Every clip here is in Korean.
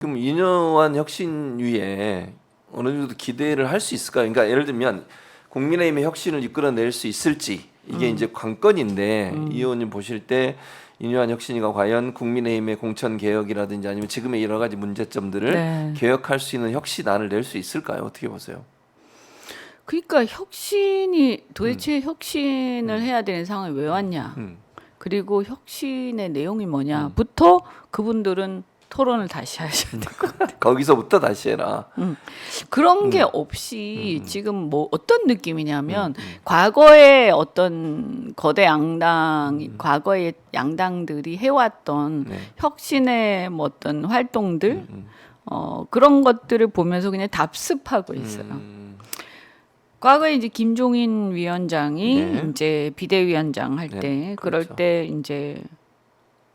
그럼 이념한 혁신 위에 어느 정도 기대를 할 수 있을까요? 그러니까 예를 들면 국민의힘의 혁신을 이끌어낼 수 있을지 이게 이제 관건인데 이 의원님 보실 때 이념한 혁신이가 과연 국민의힘의 공천 개혁이라든지 아니면 지금의 여러 가지 문제점들을 네. 개혁할 수 있는 혁신안을 낼 수 있을까요? 어떻게 보세요? 그러니까 혁신이 도대체 혁신을 해야 되는 상황이 왜 왔냐? 음. 그리고 혁신의 내용이 뭐냐부터 그분들은 토론을 다시 하셔야 돼요. 거기서부터 다시 해라. 그런 게 없이 지금 뭐 어떤 느낌이냐면 과거에 어떤 거대 양당, 과거의 양당들이 해왔던 네. 혁신의 뭐 어떤 활동들, 그런 것들을 보면서 그냥 답습하고 있어요. 과거에 이제 김종인 위원장이 네. 이제 비대위원장 할 때 네, 그럴 그렇죠. 때 이제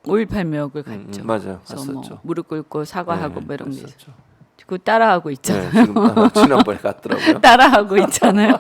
5.18 묘역을 갔죠. 맞아요. 그래서 뭐 갔었죠. 무릎 꿇고 사과하고 네, 뭐 이런 게 있어요. 갔었죠. 그거 따라하고 있잖아요. 네, 지금 지난번에 갔더라고요. 따라하고 있잖아요.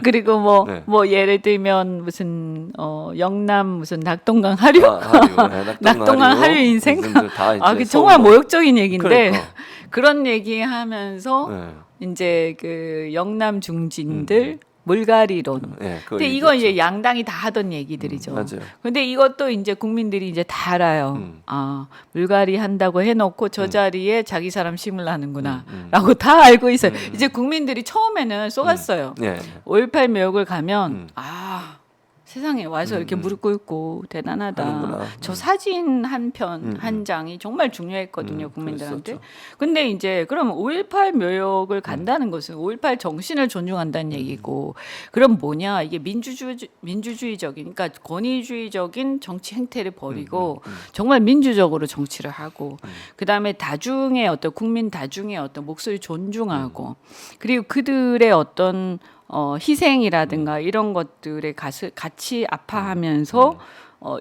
그리고 뭐 네. 예를 들면 무슨 영남 무슨 낙동강 하류, 하류, 낙동강 하류 인생. 다 이제 그 정말 서울로- 모욕적인 얘기인데 그러니까. 그런 얘기하면서 네. 이제 그 영남 중진들 물갈이론. 네, 그거 근데 이거 얘기했죠. 이제 양당이 다 하던 얘기들이죠. 맞아요. 근데 이것도 이제 국민들이 이제 다 알아요. 아, 물갈이 한다고 해놓고 저 자리에 자기 사람 심으려는구나. 라고 다 알고 있어요. 이제 국민들이 처음에는 속았어요. 네. 5.18 묘역을 가면, 아, 세상에 와서 이렇게 무릎 꿇고 대단하다. 하는구나. 저 사진 한 편, 한 장이 정말 중요했거든요, 국민들한테. 그랬었죠. 근데 이제 그럼 5.18 묘역을 간다는 것은 5.18 정신을 존중한다는 얘기고, 그럼 뭐냐? 이게 민주주의적인, 그러니까 권위주의적인 정치 행태를 버리고 정말 민주적으로 정치를 하고, 그 다음에 다중의 어떤 국민 다중의 어떤 목소리 존중하고, 그리고 그들의 어떤 희생이라든가 이런 것들에 같이 아파하면서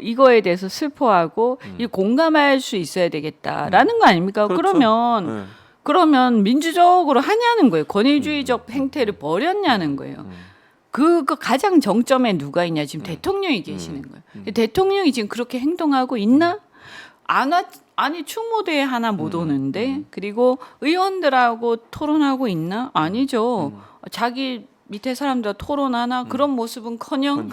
이거에 대해서 슬퍼하고 이 공감할 수 있어야 되겠다라는 거 아닙니까? 그렇죠. 그러면 네. 그러면 민주적으로 하냐는 거예요. 권위주의적 행태를 버렸냐는 거예요. 그 가장 정점에 누가 있냐? 지금 대통령이 계시는 거예요. 대통령이 지금 그렇게 행동하고 있나? 아니 충무대에 하나 못 오는데 그리고 의원들하고 토론하고 있나? 아니죠. 자기 밑에 사람들 토론하나 그런 모습은커녕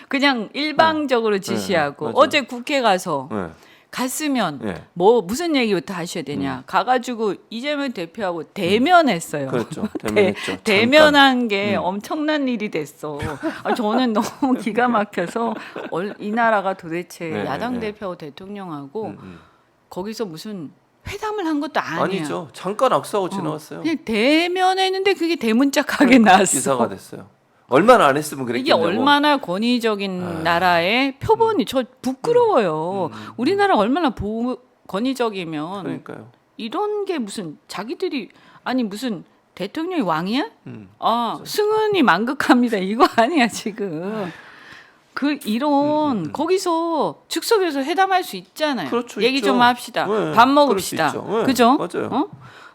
그냥 일방적으로 지시하고 맞아요. 어제 국회 가서 네. 갔으면 네. 뭐 무슨 얘기부터 하셔야 되냐 가가지고 이재명 대표하고 대면했어요. 그렇죠. 대면했죠. 대면한 게 엄청난 일이 됐어. 저는 너무 기가 막혀서 이 나라가 도대체 네, 야당 네. 대표하고 대통령하고 거기서 무슨 회담을 한 것도 아니야. 아니죠. 잠깐 악수하고 지나갔어요. 그냥 대면했는데 그게 대문짝하게 나왔어. 기사가 됐어요. 얼마나 안 했으면 이게 그랬겠냐고. 얼마나 권위적인 나라의 표본이 저 부끄러워요. 우리나라 얼마나 권위적이면 그러니까요. 이런 게 무슨 자기들이 아니 무슨 대통령이 왕이야? 그렇죠. 승은이 만극합니다. 이거 아니야 지금. 그 이런 거기서 즉석에서 회담할 수 있잖아요. 그렇죠, 얘기 있죠. 좀 합시다. 네, 밥 그럴 먹읍시다. 수 있죠. 네, 그죠? 맞아요.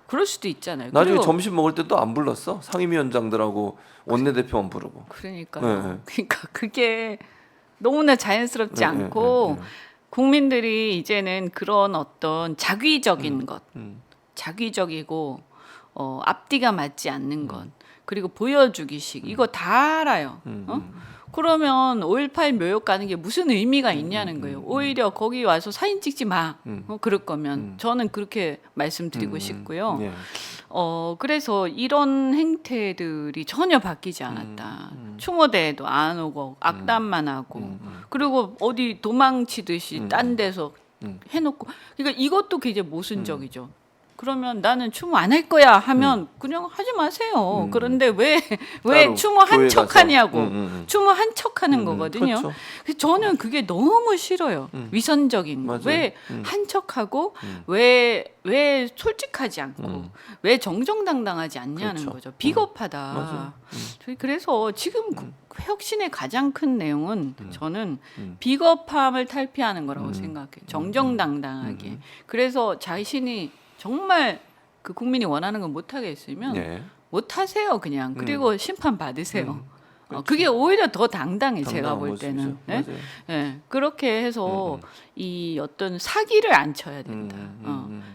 그럴 수도 있잖아요. 나중에 그리고 점심 먹을 때 또 안 불렀어. 상임위원장들하고 원내대표만 부르고. 그러니까요. 네. 그러니까 그게 너무나 자연스럽지 않고 국민들이 이제는 그런 어떤 자기적인 것, 자기적이고 앞뒤가 맞지 않는 것, 그리고 보여주기식 이거 다 알아요. 그러면 5.18 묘역 가는 게 무슨 의미가 있냐는 거예요. 오히려 거기 와서 사진 찍지 마. 그럴 거면 저는 그렇게 말씀드리고 싶고요. 예. 그래서 이런 행태들이 전혀 바뀌지 않았다. 추모대에도 안 오고 악담만 하고 그리고 어디 도망치듯이 딴 데서 해놓고 그러니까 이것도 굉장히 모순적이죠. 그러면 나는 추모 안 할 거야 하면 그냥 하지 마세요. 그런데 왜 따로 추모 한 교회 척 가서. 하냐고. 추모 한 척 하는 거거든요. 그렇죠. 그래서 저는 그게 너무 싫어요. 위선적인 거. 맞아요. 왜 한 척하고 왜 솔직하지 않고 왜 정정당당하지 않냐는 그렇죠. 거죠. 비겁하다. 맞아요. 저희 그래서 지금 혁신의 가장 큰 내용은 저는 비겁함을 탈피하는 거라고 생각해요. 정정당당하게. 그래서 자신이 정말 그 국민이 원하는 건 못하게 했으면 예. 못하세요 그냥. 그리고 심판 받으세요. 그게 오히려 더 당당해 제가 당당한 볼 모습이죠. 때는. 예? 맞아요. 예, 그렇게 해서 이 어떤 사기를 안 쳐야 된다.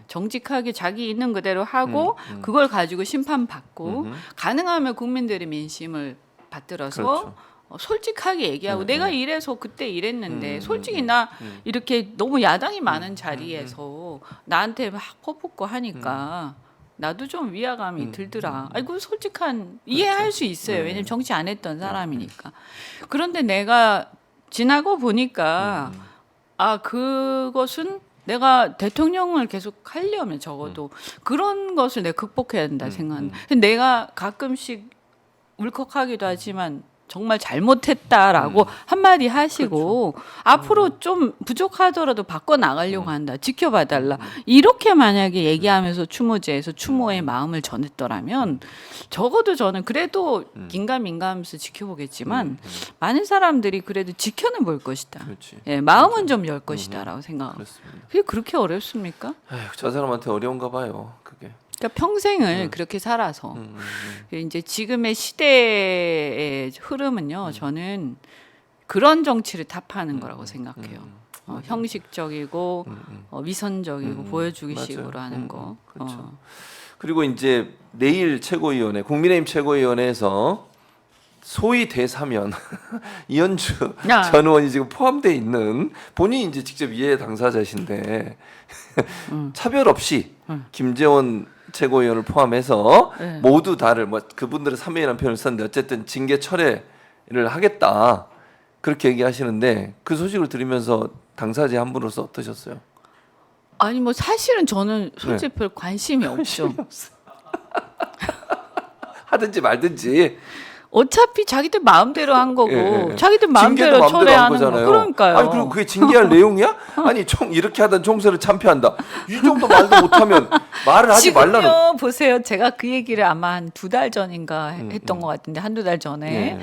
정직하게 자기 있는 그대로 하고 그걸 가지고 심판받고 가능하면 국민들의 민심을 받들어서 그렇죠. 솔직하게 얘기하고 내가 이래서 그때 이랬는데 솔직히 나 이렇게 너무 야당이 많은 자리에서 나한테 막 퍼붓고 하니까 나도 좀 위화감이 들더라. 아이고 솔직한 이해할 수 있어요. 왜냐면 정치 안 했던 사람이니까. 그런데 내가 지나고 보니까 아 그것은 내가 대통령을 계속 하려면 적어도 그런 것을 내가 극복해야 된다 생각한다. 근데 내가 가끔씩 울컥하기도 하지만 정말 잘못했다라고 한마디 하시고 앞으로 좀 부족하더라도 바꿔 나가려고 한다. 지켜봐 달라. 이렇게 만약에 얘기하면서 추모제에서 추모의 마음을 전했더라면 적어도 저는 그래도 긴가민가하면서 지켜보겠지만 많은 사람들이 그래도 지켜는 볼 것이다. 그렇지. 예, 마음은 좀 열 것이다라고 생각합니다. 그렇습니다. 그게 그렇게 어렵습니까? 아휴, 저 사람한테 어려운가 봐요. 그게. 그러니까 평생을 그렇게 살아서 이제 지금의 시대의 흐름은요. 저는 그런 정치를 타파하는 거라고 생각해요. 형식적이고 위선적이고 보여주기식으로 맞아요. 하는 거. 그렇죠. 그리고 이제 내일 최고위원회, 국민의힘 최고위원회에서 소위 대사면 이현주 야. 전 의원이 지금 포함되어 있는 본인이 이제 직접 이해 당사자신데 차별 없이 김재원 최고위원을 포함해서 네. 모두 다를 뭐 그분들은 3회라는 표현을 썼는데 어쨌든 징계 철회를 하겠다 그렇게 얘기하시는데 그 소식을 들으면서 당사자 한 분으로서 어떠셨어요? 아니 뭐 사실은 저는 솔직히 별 관심이 없죠. 하든지 말든지 어차피 자기들 마음대로 한 거고 예. 자기들 징계도 마음대로 한 철회하는 거. 거잖아요. 그러니까요. 아니 그리고 그게 징계할 내용이야? 아니 이렇게 하던 총선을 참패한다. 이 정도 말도 못하면 말을 하지 말라는. 지금요 보세요. 제가 그 얘기를 아마 한 2달 전인가 했던 것 같은데 한두 달 전에. 예.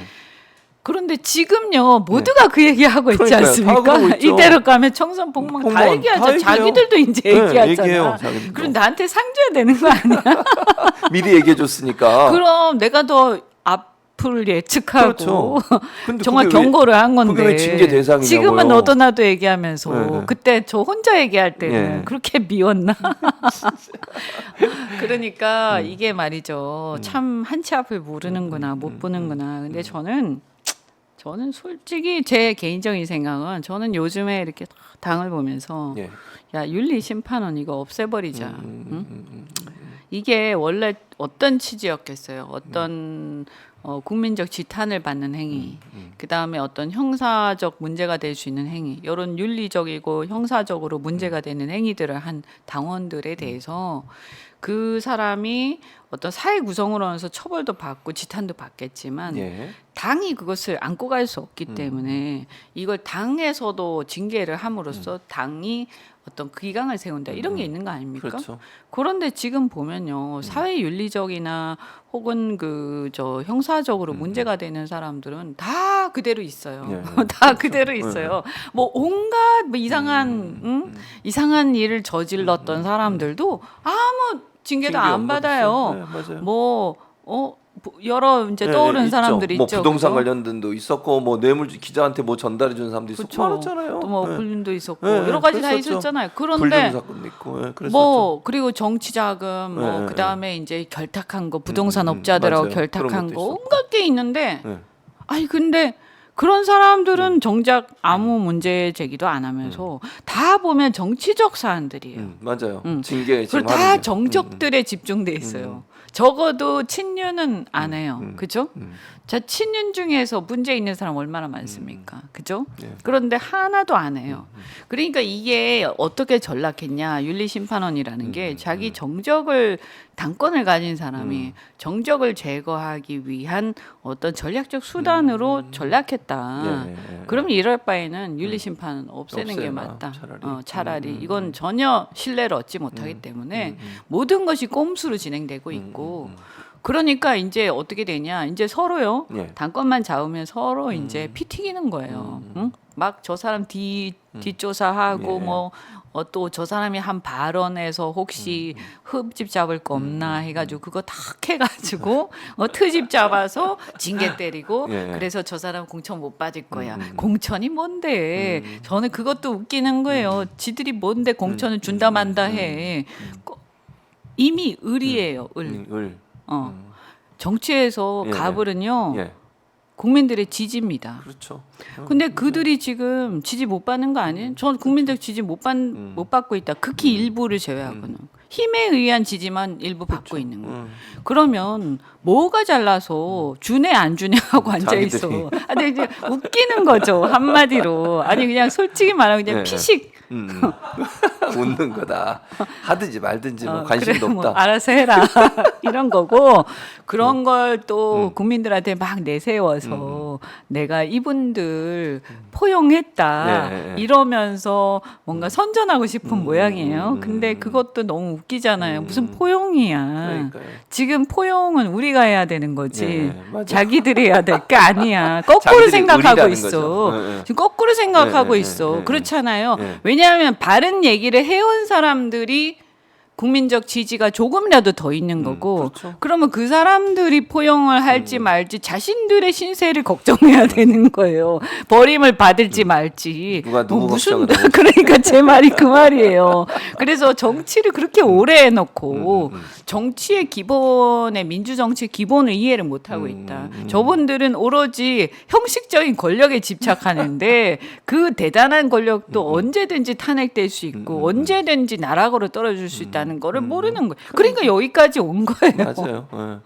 그런데 지금요 모두가 그 얘기하고 있지 그러니까요. 다 않습니까? 그러고 있죠. 이대로 가면 청선 복망 다 복망 얘기하죠. 다 얘기해요. 자기들도 이제 네, 얘기하잖아. 얘기해요, 자기들도. 그럼 나한테 상 줘야 되는 거 아니야? 미리 얘기해 줬으니까. 그럼 내가 더 앞을 예측하고 그렇죠. 근데 정말 그게 왜- 경고를 한 건데 그게 왜 징계 대상이냐고요? 지금은 너도 나도 얘기하면서 네. 그때 저 혼자 얘기할 때는 예. 그렇게 미웠나? 그러니까 이게 말이죠. 참 한치 앞을 모르는구나, 못 보는구나. 근데 저는 솔직히 제 개인적인 생각은 저는 요즘에 이렇게 당을 보면서 예. 야 윤리 심판원 이거 없애버리자. 응? 이게 원래 어떤 취지였겠어요? 어떤 국민적 지탄을 받는 행위, 그 다음에 어떤 형사적 문제가 될 수 있는 행위, 이런 윤리적이고 형사적으로 문제가 되는 행위들을 한 당원들에 대해서 그 사람이 어떤 사회 구성으로서 처벌도 받고 지탄도 받겠지만 예. 당이 그것을 안고 갈 수 없기 때문에 이걸 당에서도 징계를 함으로써 당이 어떤 기강을 세운다 이런 게 있는 거 아닙니까? 그렇죠. 그런데 지금 보면요 사회 윤리적이나 혹은 그 형사적으로 문제가 되는 사람들은 다 그대로 있어요. 예. 다 그대로 있어요. 뭐 온갖 뭐 이상한 이상한 일을 저질렀던 사람들도 아무 징계도 안 받아요. 네, 맞아요. 뭐 여러 이제 네, 떠오르는 있죠. 사람들이 뭐 있죠. 부동산 그죠? 관련된도 있었고 뭐 뇌물주 기자한테 뭐 전달해 준 사람도 있었고 그렇죠. 많았잖아요. 또뭐 네. 불륜도 있었고 네, 여러 가지 다 그랬었죠. 있었잖아요. 불륜 그런데 사건도 있고 예, 그랬었죠. 뭐 그리고 정치 자금 뭐 네, 그다음에 이제 결탁한 거 부동산 업자들하고 맞아요. 결탁한 그런 것도 거 있었고. 온갖 게 있는데 네. 아니 근데 그런 사람들은 정작 아무 문제 제기도 안 하면서 다 보면 정치적 사안들이에요. 맞아요. 징계 지금 그리고 다 하는 게. 정적들에 집중돼 있어요. 적어도 친윤은 안 해요. 그죠? 자, 친윤 중에서 문제 있는 사람 얼마나 많습니까? 그죠? 네. 그런데 하나도 안 해요. 그러니까 이게 어떻게 전락했냐? 윤리심판원이라는 게 자기 정적을 당권을 가진 사람이 정적을 제거하기 위한 어떤 전략적 수단으로 전락했다. 예, 예, 예. 그럼 이럴 바에는 윤리심판은 없애는 게 없애라, 맞다. 차라리. 차라리 이건 전혀 신뢰를 얻지 못하기 때문에 모든 것이 꼼수로 진행되고 있고 그러니까 이제 어떻게 되냐 이제 서로요 예. 당권만 잡으면 서로 이제 피 튀기는 거예요. 응? 막 저 사람 뒷조사하고 예. 뭐 또 저 사람이 한 발언에서 혹시 흠집 잡을 거 없나 해가지고 그거 탁 해가지고 트집 잡아서 징계 때리고 예. 그래서 저 사람 공천 못 받을 거야. 공천이 뭔데? 저는 그것도 웃기는 거예요. 지들이 뭔데 공천을 준다 만다 해. 이미 을이에요. 을. 을. 정치에서 예, 갑을은요. 예. 국민들의 지지입니다. 그렇죠. 근데 그들이 지금 지지 못 받는 거 아니에요? 전 국민들 지지 못 받고 있다. 극히 일부를 제외하고는. 힘에 의한 지지만 일부 받고 있는 거. 그러면 뭐가 잘나서 주네 안 주네 하고 앉아 있어. 자기들이. 근데 이제 웃기는 거죠. 한마디로. 아니 그냥 솔직히 말하면 그냥 예, 피식. 웃는 거다. 하든지 말든지 뭐 관심도 그래, 뭐 없다. 알아서 해라 이런 거고 그런 걸 또 국민들한테 막 내세워서 내가 이분들 포용했다 예, 예. 이러면서 뭔가 선전하고 싶은 모양이에요. 근데 그것도 너무 웃기잖아요. 무슨 포용이야. 그러니까요. 지금 포용은 우리가 해야 되는 거지. 예, 맞아. 자기들이 해야 될 게 아니야. 거꾸로 자기들이 생각하고 의리라는 있어. 거죠. 예, 예. 지금 거꾸로 생각하고 예, 예, 있어. 예, 예. 그렇잖아요. 예. 왜냐하면 바른 얘기를 해온 사람들이 국민적 지지가 조금이라도 더 있는 거고 그렇죠. 그러면 그 사람들이 포용을 할지 말지 자신들의 신세를 걱정해야 되는 거예요. 버림을 받을지 말지. 누가 누구 무슨 걱정을 하고 그러니까 제 말이 그 말이에요. 그래서 정치를 그렇게 오래 해놓고 정치의 기본의 민주정치의 기본을 이해를 못하고 있다. 저분들은 오로지 형식적인 권력에 집착하는데 그 대단한 권력도 언제든지 탄핵될 수 있고 언제든지 나락으로 떨어질 수 있다는 거를 모르는 거예요. 그러니까 여기까지 온 거예요. 맞아요. 예.